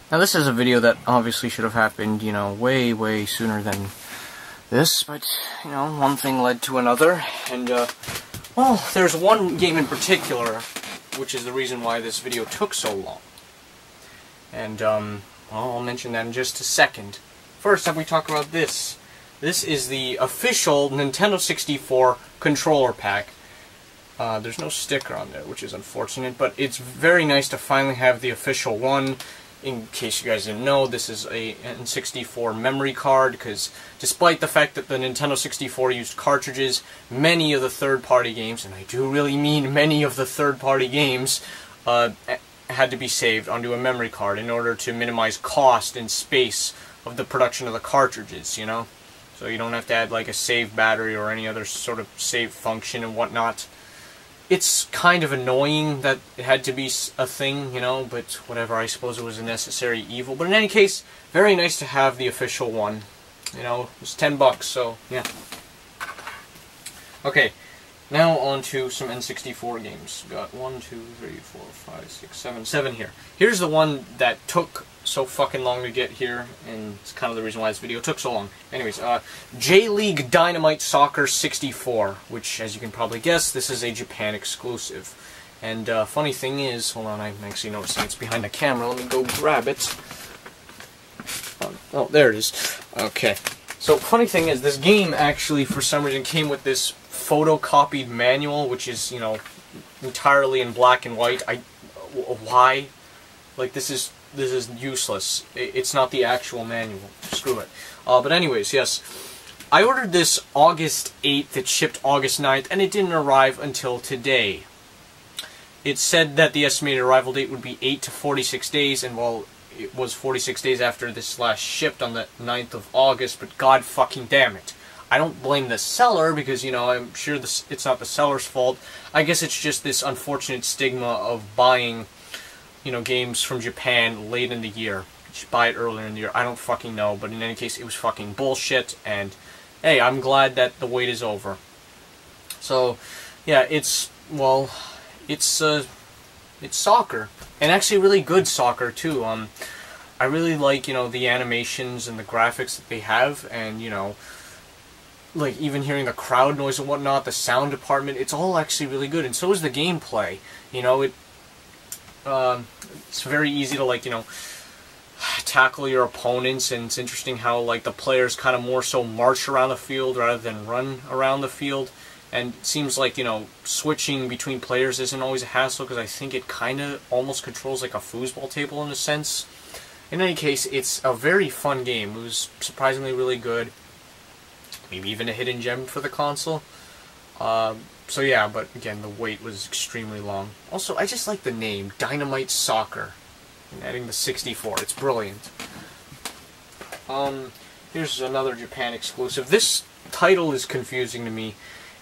Now this is a video that obviously should have happened, you know, way sooner than this, but, you know, one thing led to another, and, well, there's one game in particular, which is the reason why this video took so long. And, well, I'll mention that in just a second. First, have we talk about this. This is the official Nintendo 64 controller pack. There's no sticker on there, which is unfortunate, but it's very nice to finally have the official one. In case you guys didn't know, this is a N64 memory card, because despite the fact that the Nintendo 64 used cartridges, many of the third-party games, and I do really mean many of the third-party games, had to be saved onto a memory card in order to minimize cost and space of the production of the cartridges, you know? So you don't have to add like a save battery or any other sort of save function and whatnot. It's kind of annoying that it had to be a thing, you know, but whatever, I suppose it was a necessary evil. But in any case, very nice to have the official one. You know, it's $10, so, yeah. Okay, now on to some N64 games. Got 1, 2, 3, 4, 5, 6, 7 here. Here's the one that took so fucking long to get here, and it's kind of the reason why this video took so long. Anyways, J League Dynamite Soccer 64, which, as you can probably guess, this is a Japan exclusive. And funny thing is, hold on, I'm actually noticing it's behind the camera. Let me go grab it. Oh, there it is. Okay. So, funny thing is, this game actually, for some reason, came with this photocopied manual, which is, you know, entirely in black and white. Why? Like, this is useless. It's not the actual manual. Screw it. But anyways, yes. I ordered this August 8th. It shipped August 9th, and it didn't arrive until today. It said that the estimated arrival date would be 8 to 46 days, and well, it was 46 days after this last shipped on the 9th of August, but god fucking damn it. I don't blame the seller, because, you know, I'm sure it's not the seller's fault. I guess it's just this unfortunate stigma of buying, you know, games from Japan late in the year. You should buy it earlier in the year. I don't fucking know, but in any case, it was fucking bullshit, and hey, I'm glad that the wait is over. So, yeah, it's soccer, and actually really good soccer too. I really like, you know, the animations and the graphics that they have, and, you know, like even hearing the crowd noise and whatnot, the sound department, it's all actually really good, and so is the gameplay. You know, it's very easy to, like, you know, tackle your opponents, and it's interesting how, like, the players kind of more so march around the field rather than run around the field. And it seems like, you know, switching between players isn't always a hassle, because I think it kind of almost controls like a foosball table in a sense. In any case, it's a very fun game. It was surprisingly really good. Maybe even a hidden gem for the console. So yeah, but again, the wait was extremely long. Also, I just like the name, Dynamite Soccer. And adding the 64, it's brilliant. Here's another Japan exclusive. This title is confusing to me.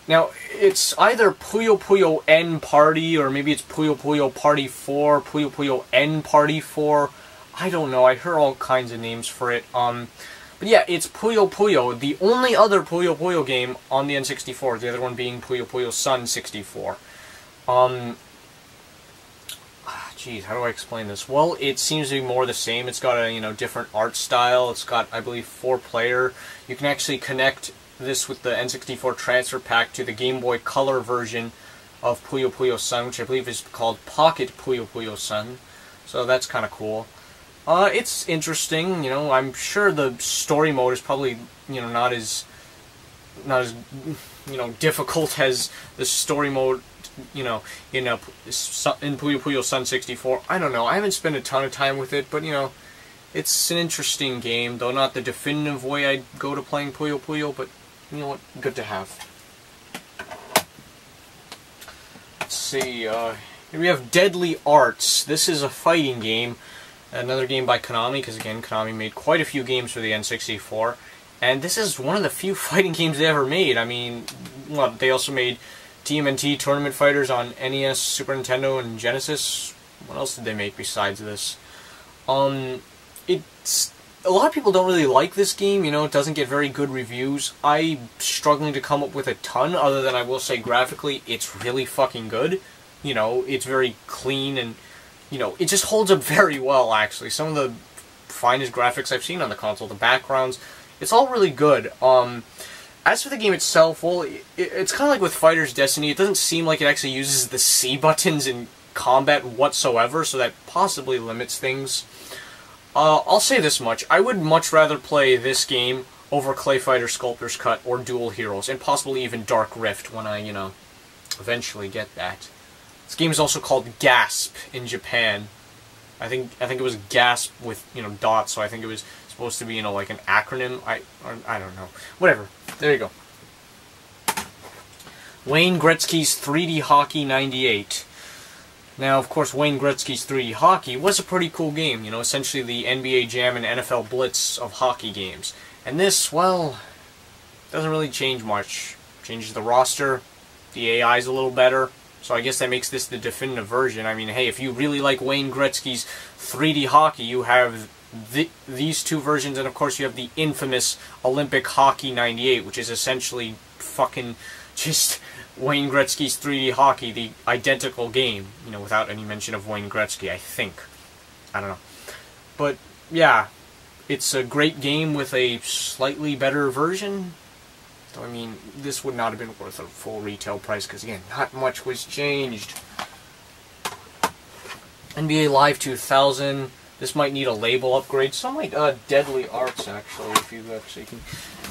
Now, it's either Puyo Puyo N Party, or maybe it's Puyo Puyo Party 4, Puyo Puyo N Party 4. I don't know, I heard all kinds of names for it. But yeah, it's Puyo Puyo, the only other Puyo Puyo game on the N64, the other one being Puyo Puyo Sun 64. Geez, how do I explain this? Well, it seems to be more the same. It's got a, you know, different art style. It's got, I believe, 4-player. You can actually connect this with the N64 transfer pack to the Game Boy Color version of Puyo Puyo Sun, which I believe is called Pocket Puyo Puyo Sun. So that's kind of cool. It's interesting, you know. I'm sure the story mode is probably, you know, not as you know, difficult as the story mode, you know, in Puyo Puyo Sun 64. I don't know. I haven't spent a ton of time with it, but, you know, it's an interesting game, though not the definitive way I'd go to playing Puyo Puyo, but you know what? Good to have. Let's see, here we have Deadly Arts. This is a fighting game. Another game by Konami, because again, Konami made quite a few games for the N64. And this is one of the few fighting games they ever made. I mean, well, they also made TMNT Tournament Fighters on NES, Super Nintendo, and Genesis. What else did they make besides this? It's a lot of people don't really like this game, you know, it doesn't get very good reviews. I'm struggling to come up with a ton, other than I will say graphically, it's really fucking good. You know, it's very clean, and, you know, it just holds up very well, actually. Some of the finest graphics I've seen on the console. The backgrounds, it's all really good. As for the game itself, well, it's kind of like with Fighter's Destiny. It doesn't seem like it actually uses the C buttons in combat whatsoever, so that possibly limits things. I'll say this much. I would much rather play this game over Clay Fighter Sculptor's Cut or Dual Heroes, and possibly even Dark Rift when I, eventually get that. This game is also called Gasp in Japan. I think it was Gasp with, dots, so I think it was supposed to be, like an acronym. I don't know. Whatever. There you go. Wayne Gretzky's 3D Hockey 98. Now, of course, Wayne Gretzky's 3D Hockey was a pretty cool game. Essentially the NBA Jam and NFL Blitz of hockey games. And this, well, doesn't really change much. Changes the roster. The AI's a little better. So I guess that makes this the definitive version. I mean, hey, if you really like Wayne Gretzky's 3D Hockey, you have these two versions, and of course you have the infamous Olympic Hockey 98, which is essentially fucking just Wayne Gretzky's 3D Hockey, the identical game, without any mention of Wayne Gretzky, I think. I don't know. But, yeah, it's a great game with a slightly better version. So, I mean, this would not have been worth a full retail price, because, again, not much was changed. NBA Live 2000, this might need a label upgrade. Some might, Deadly Arts, actually, if you actually can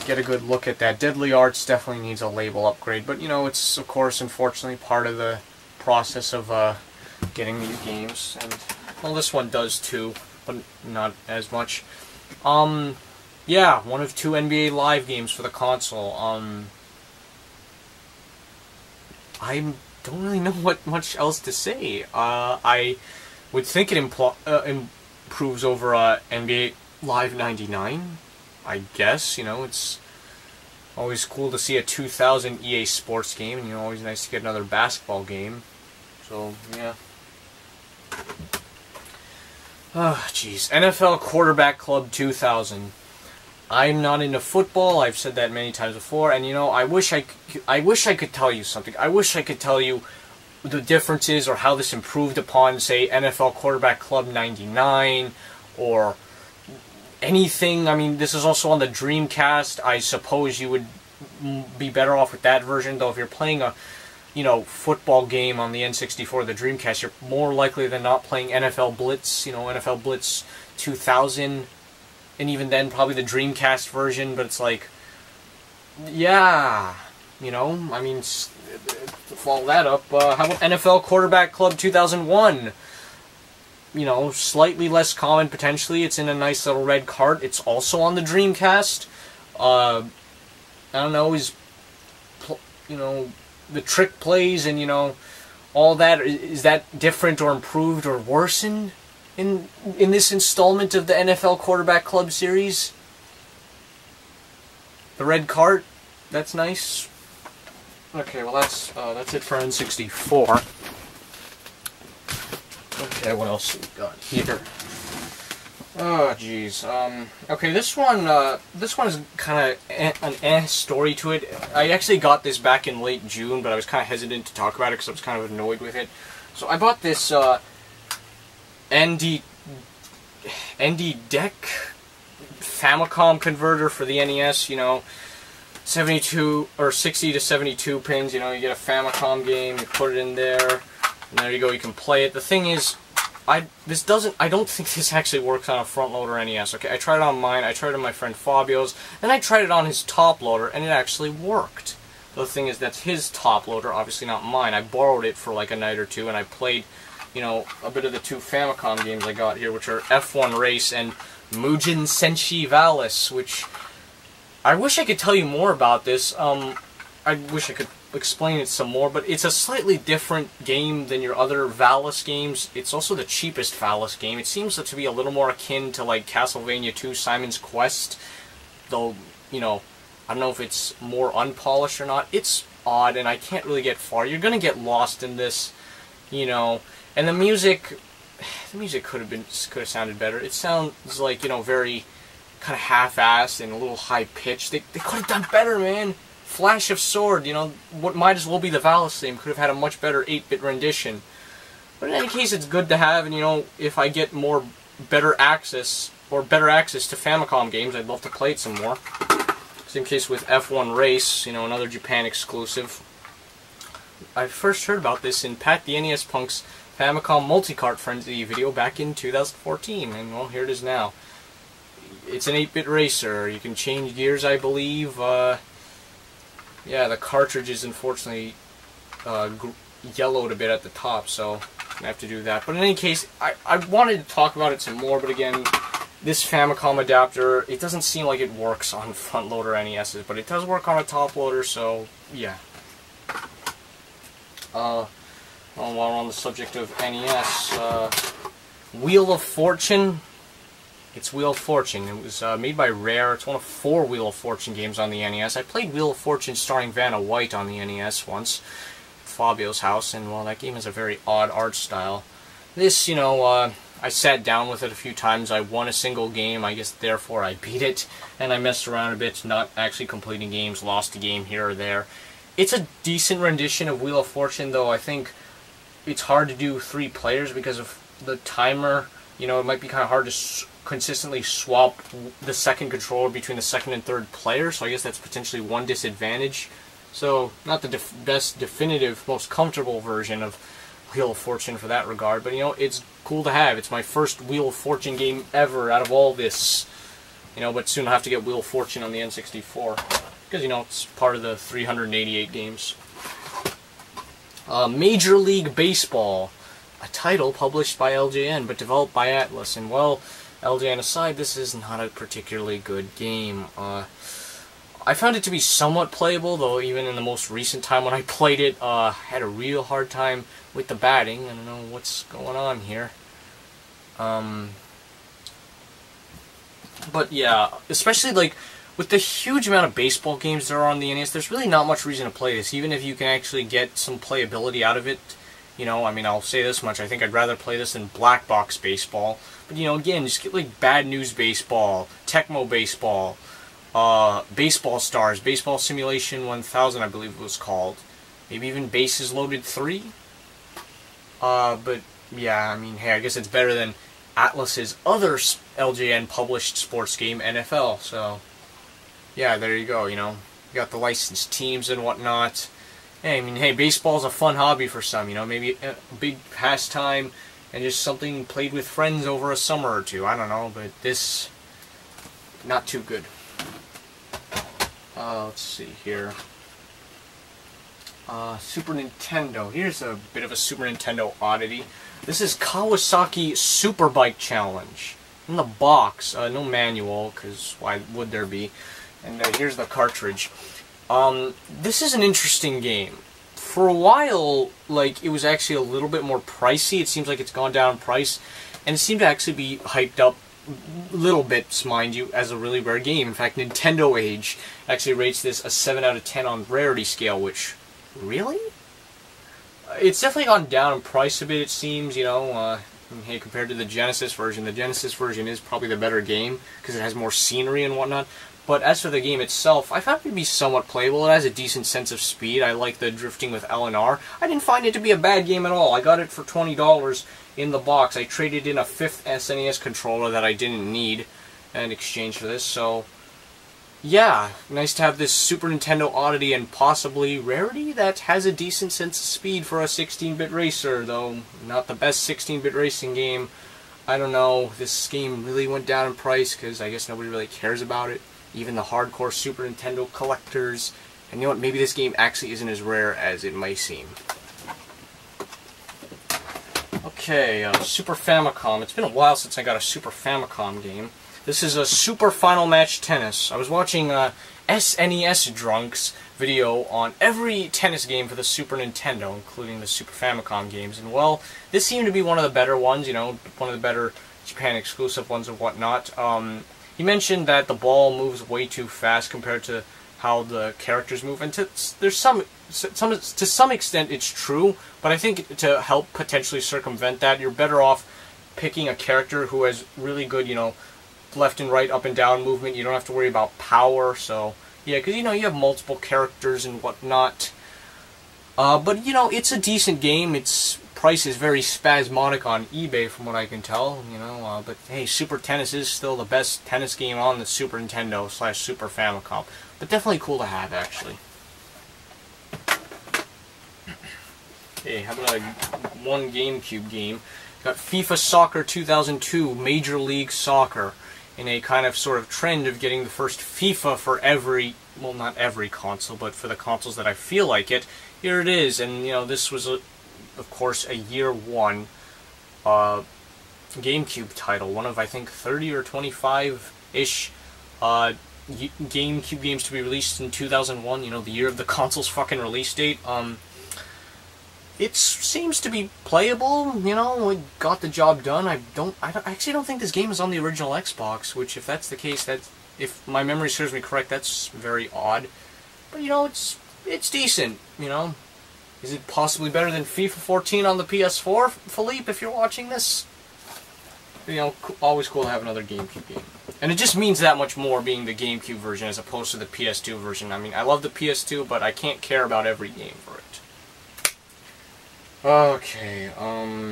get a good look at that. Deadly Arts definitely needs a label upgrade, but, it's, of course, unfortunately, part of the process of, getting new games. And, well, this one does, too, but not as much. Yeah, one of 2 NBA Live games for the console. I don't really know what much else to say. I would think it improves over NBA Live 99, I guess. It's always cool to see a 2000 EA Sports game, and always nice to get another basketball game. So, yeah. Oh, jeez. NFL Quarterback Club 2000. I'm not into football. I've said that many times before, and I wish I could tell you something. I wish I could tell you the differences or how this improved upon, say, NFL Quarterback Club 99 or anything. I mean, this is also on the Dreamcast. I suppose you would be better off with that version, though. If you're playing a football game on the N64, the Dreamcast, you're more likely than not playing NFL Blitz, NFL Blitz 2000. And even then, probably the Dreamcast version, but it's like, yeah, I mean, to follow that up, how about NFL Quarterback Club 2001? Slightly less common, potentially. It's in a nice little red cart. It's also on the Dreamcast. I don't know, the trick plays and, all that, is that different or improved or worsened in this installment of the NFL Quarterback Club series? The red cart, that's nice. Okay, well that's it for N64. Okay, what else we got here? Oh, jeez. Okay, this one is kind of an story to it. I actually got this back in late June, but I was kind of hesitant to talk about it because I was kind of annoyed with it. So I bought this ND Deck Famicom converter for the NES. 72 or 60 to 72 pins. You get a Famicom game, you put it in there, and there you go. You can play it. The thing is, I don't think this actually works on a front loader NES. Okay, I tried it on mine, I tried it on my friend Fabio's, then I tried it on his top loader, and it actually worked. The thing is, that's his top loader, obviously not mine. I borrowed it for like a night or two, and I played, a bit of the 2 Famicom games I got here, which are F1 Race and Mugen Senshi Valis, which I wish I could tell you more about this. I wish I could explain it some more, but it's a slightly different game than your other Valis games. It's also the cheapest Valis game. It seems to be a little more akin to like Castlevania 2 Simon's Quest, though, I don't know if it's more unpolished or not. It's odd, and I can't really get far. You're gonna get lost in this, and the music could have sounded better. It sounds like, very kind of half-assed and a little high-pitched. They could have done better, man. Flash of Sword, what might as well be the Valis theme, could have had a much better 8-bit rendition. But in any case, it's good to have, and if I get better access, or better access to Famicom games, I'd love to play it some more. Just in case with F1 Race, you know, another Japan exclusive. I first heard about this in Pat the NES Punk's Famicom Multicart Frenzy video back in 2014, and well, here it is now. It's an 8-bit racer. You can change gears, I believe. Yeah, the cartridge is unfortunately yellowed a bit at the top, so I have to do that. But in any case, I wanted to talk about it some more, but again, this Famicom adapter, it doesn't seem like it works on front-loader NESs, but it does work on a top-loader, so yeah. Well, while we're on the subject of NES, Wheel of Fortune. It's Wheel of Fortune. It was made by Rare. It's one of 4 Wheel of Fortune games on the NES. I played Wheel of Fortune starring Vanna White on the NES once, at Fabio's house, and well, that game has a very odd art style. This, you know, I sat down with it a few times. I won a single game. I guess therefore I beat it, and I messed around a bit, not actually completing games, lost a game here or there. It's a decent rendition of Wheel of Fortune, though I think it's hard to do 3 players because of the timer. You know, it might be kind of hard to consistently swap the second controller between the second and third player, so I guess that's potentially one disadvantage. So, not the best definitive, most comfortable version of Wheel of Fortune for that regard, but you know, it's cool to have. It's my first Wheel of Fortune game ever out of all this. You know, but soon I'll have to get Wheel of Fortune on the N64, because you know, it's part of the 388 games. Major League Baseball, a title published by LJN but developed by Atlas, and well, LJN aside, this is not a particularly good game. I found it to be somewhat playable, though even in the most recent time when I played it, I had a real hard time with the batting. I don't know what's going on here. But yeah, especially like with the huge amount of baseball games there are on the NES, there's really not much reason to play this, even if you can actually get some playability out of it. You know, I mean, I'll say this much, I think I'd rather play this than Black Box Baseball. But, you know, again, just get, like, Bad News Baseball, Tecmo Baseball, Baseball Stars, Baseball Simulation 1000, I believe it was called. Maybe even Bases Loaded 3? But, yeah, I mean, hey, I guess it's better than Atlas's other LJN-published sports game, NFL. So, yeah, there you go, you know. You got the licensed teams and whatnot. Hey, I mean, hey, baseball's a fun hobby for some, you know, maybe a big pastime and just something played with friends over a summer or two, I don't know, but this, not too good. Let's see here. Super Nintendo. Here's a bit of a Super Nintendo oddity. This is Kawasaki Superbike Challenge. In the box, no manual, because why would there be? And here's the cartridge. This is an interesting game. For a while, like, it was actually a little bit more pricey. It seems like it's gone down in price, and it seemed to actually be hyped up little bits, mind you, as a really rare game. In fact, Nintendo Age actually rates this a 7 out of 10 on rarity scale, which, really? It's definitely gone down in price a bit, it seems, you know, hey, compared to the Genesis version. The Genesis version is probably the better game, because it has more scenery and whatnot. But as for the game itself, I found it to be somewhat playable. It has a decent sense of speed. I like the drifting with L and R. I didn't find it to be a bad game at all. I got it for $20 in the box. I traded in a 5th SNES controller that I didn't need in exchange for this. So, yeah, nice to have this Super Nintendo oddity and possibly rarity that has a decent sense of speed for a 16-bit racer, though not the best 16-bit racing game. I don't know. This game really went down in price because I guess nobody really cares about it. Even the hardcore Super Nintendo collectors. And you know what, maybe this game actually isn't as rare as it might seem. Okay, Super Famicom. It's been a while since I got a Super Famicom game. This is a Super Final Match Tennis. I was watching SNES Drunk's video on every tennis game for the Super Nintendo, including the Super Famicom games. And well, this seemed to be one of the better ones, you know, one of the better Japan exclusive ones and whatnot. He mentioned that the ball moves way too fast compared to how the characters move, and to some extent it's true, but I think to help potentially circumvent that, you're better off picking a character who has really good, you know, left and right, up and down movement. You don't have to worry about power, so yeah, because you know, you have multiple characters and whatnot. But you know, it's a decent game. It's price is very spasmodic on eBay from what I can tell, you know, but hey, Super Tennis is still the best tennis game on the Super Nintendo / Super Famicom. But definitely cool to have, actually. Okay, how about one GameCube game? Got FIFA Soccer 2002, Major League Soccer, in a kind of sort of trend of getting the first FIFA for every, well, not every console, but for the consoles that I feel like it. Here it is, and you know, this was, of course, a year one GameCube title, one of, I think, 30 or 25-ish GameCube games to be released in 2001, you know, the year of the console's fucking release date. It seems to be playable, you know, it got the job done. I actually don't think this game is on the original Xbox, which, if that's the case, if my memory serves me correct, that's very odd. But, you know, it's decent, you know. Is it possibly better than FIFA 14 on the PS4, Philippe, if you're watching this? You know, always cool to have another GameCube game. And it just means that much more being the GameCube version as opposed to the PS2 version. I mean, I love the PS2, but I can't care about every game for it. Okay, how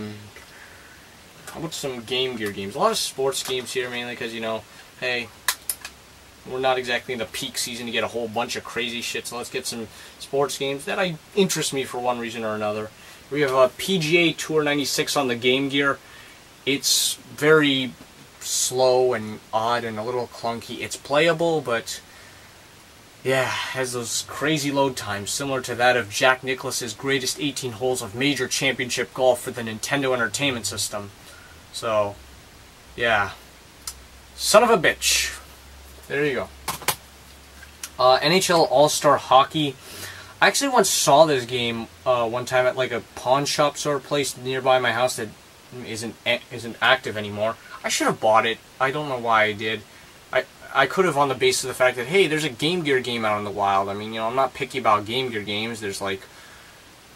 about some Game Gear games? A lot of sports games here, mainly because, you know, hey, we're not exactly in the peak season to get a whole bunch of crazy shit, so let's get some sports games that interest me for one reason or another. We have a PGA Tour 96 on the Game Gear. It's very slow and odd and a little clunky. It's playable, but yeah, has those crazy load times, similar to that of Jack Nicklaus's greatest 18 holes of major championship golf for the Nintendo Entertainment System. So, yeah. Son of a bitch. There you go. NHL All-Star Hockey. I actually once saw this game one time at like a pawn shop sort of place nearby my house that isn't active anymore. I should have bought it. I don't know why I did. I could have on the basis of the fact that, hey, there's a Game Gear game out in the wild. I mean, you know, I'm not picky about Game Gear games. There's like,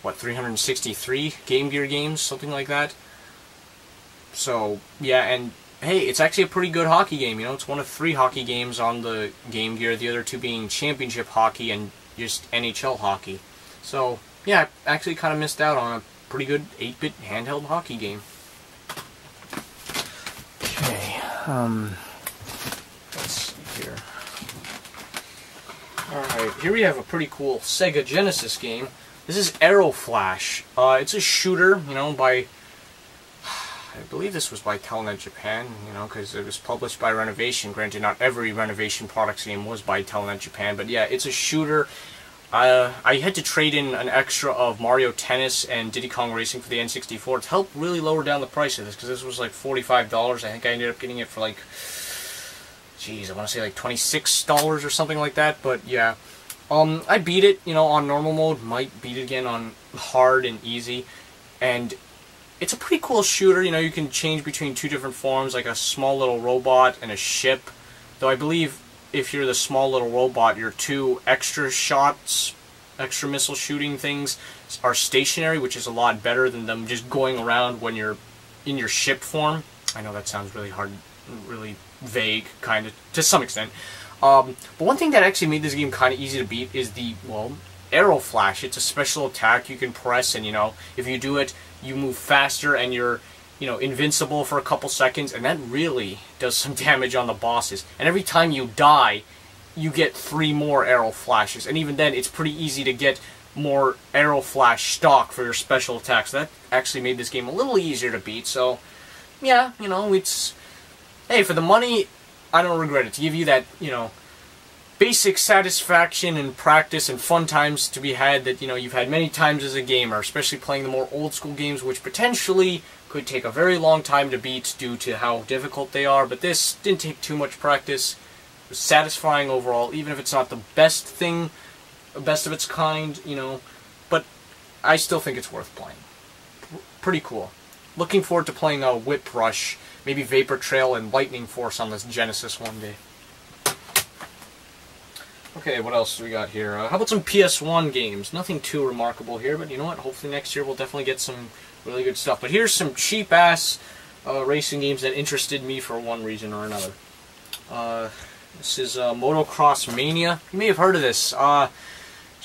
what, 363 Game Gear games? Something like that. So, yeah, and hey, it's actually a pretty good hockey game. You know, it's one of 3 hockey games on the Game Gear, the other 2 being championship hockey and just NHL hockey. So, yeah, I actually kind of missed out on a pretty good 8-bit handheld hockey game. Okay, let's see here. Alright, here we have a pretty cool Sega Genesis game. This is Arrow Flash. It's a shooter, you know, by, I believe this was by Telenet Japan, you know, because it was published by Renovation. Granted, not every Renovation Products game was by Telenet Japan, but yeah, it's a shooter. I had to trade in an extra of Mario Tennis and Diddy Kong Racing for the N64 to help really lower down the price of this, because this was like $45. I think I ended up getting it for like, geez, I want to say like $26 or something like that, but yeah. I beat it, you know, on normal mode, might beat it again on hard and easy, and it's a pretty cool shooter. You know, you can change between 2 different forms, like a small little robot and a ship, though I believe if you're the small little robot, your 2 extra shots, extra missile shooting things are stationary, which is a lot better than them just going around when you're in your ship form. I know that sounds really hard, really vague, kind of, to some extent. But one thing that actually made this game kind of easy to beat is the, well, Arrow Flash. It's a special attack you can press, and, you know, if you do it, you move faster and you're, you know, invincible for a couple seconds, and that really does some damage on the bosses. And every time you die, you get 3 more Arrow Flashes, and even then, it's pretty easy to get more Arrow Flash stock for your special attacks. That actually made this game a little easier to beat, so, yeah, you know, it's, hey, for the money, I don't regret it. To give you that, you know, basic satisfaction and practice and fun times to be had that, you know, you've had many times as a gamer, especially playing the more old school games, which potentially could take a very long time to beat due to how difficult they are, but this didn't take too much practice. It was satisfying overall, even if it's not the best thing, best of its kind, you know, but I still think it's worth playing. Pretty cool. Looking forward to playing a Whip Rush, maybe Vapor Trail and Lightning Force on this Genesis one day. Okay, what else do we got here? How about some PS1 games? Nothing too remarkable here, but you know what? Hopefully next year we'll definitely get some really good stuff. But here's some cheap-ass racing games that interested me for one reason or another. This is Motocross Mania. You may have heard of this.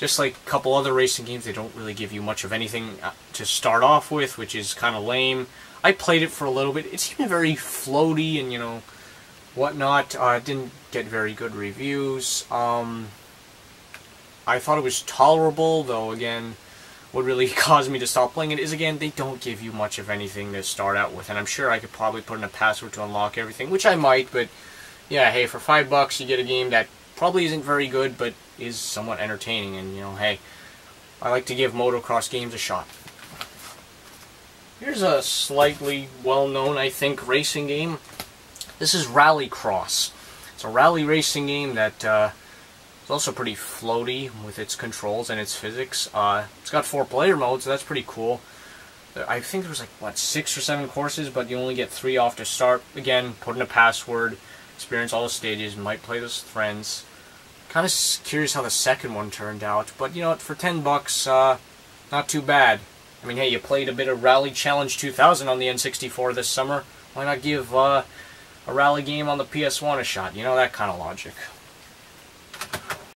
just like a couple other racing games, they don't really give you much of anything to start off with, which is kind of lame. I played it for a little bit. It seemed very floaty and, you know, whatnot. It didn't get very good reviews. I thought it was tolerable, though, again, what really caused me to stop playing it is, again, they don't give you much of anything to start out with, and I'm sure I could probably put in a password to unlock everything, which I might, but yeah, hey, for $5 you get a game that probably isn't very good, but is somewhat entertaining, and, you know, hey, I like to give motocross games a shot. Here's a slightly well-known, I think, racing game. This is Rallycross. It's a rally racing game that is also pretty floaty with its controls and its physics. It's got 4 player modes, so that's pretty cool. I think there was like, what, 6 or 7 courses, but you only get 3 off to start. Again, put in a password, experience all the stages, might play with friends. Kind of curious how the second one turned out, but you know what, for $10, not too bad. I mean, hey, you played a bit of Rally Challenge 2000 on the N64 this summer. Why not give a rally game on the PS1 a shot? You know, that kind of logic.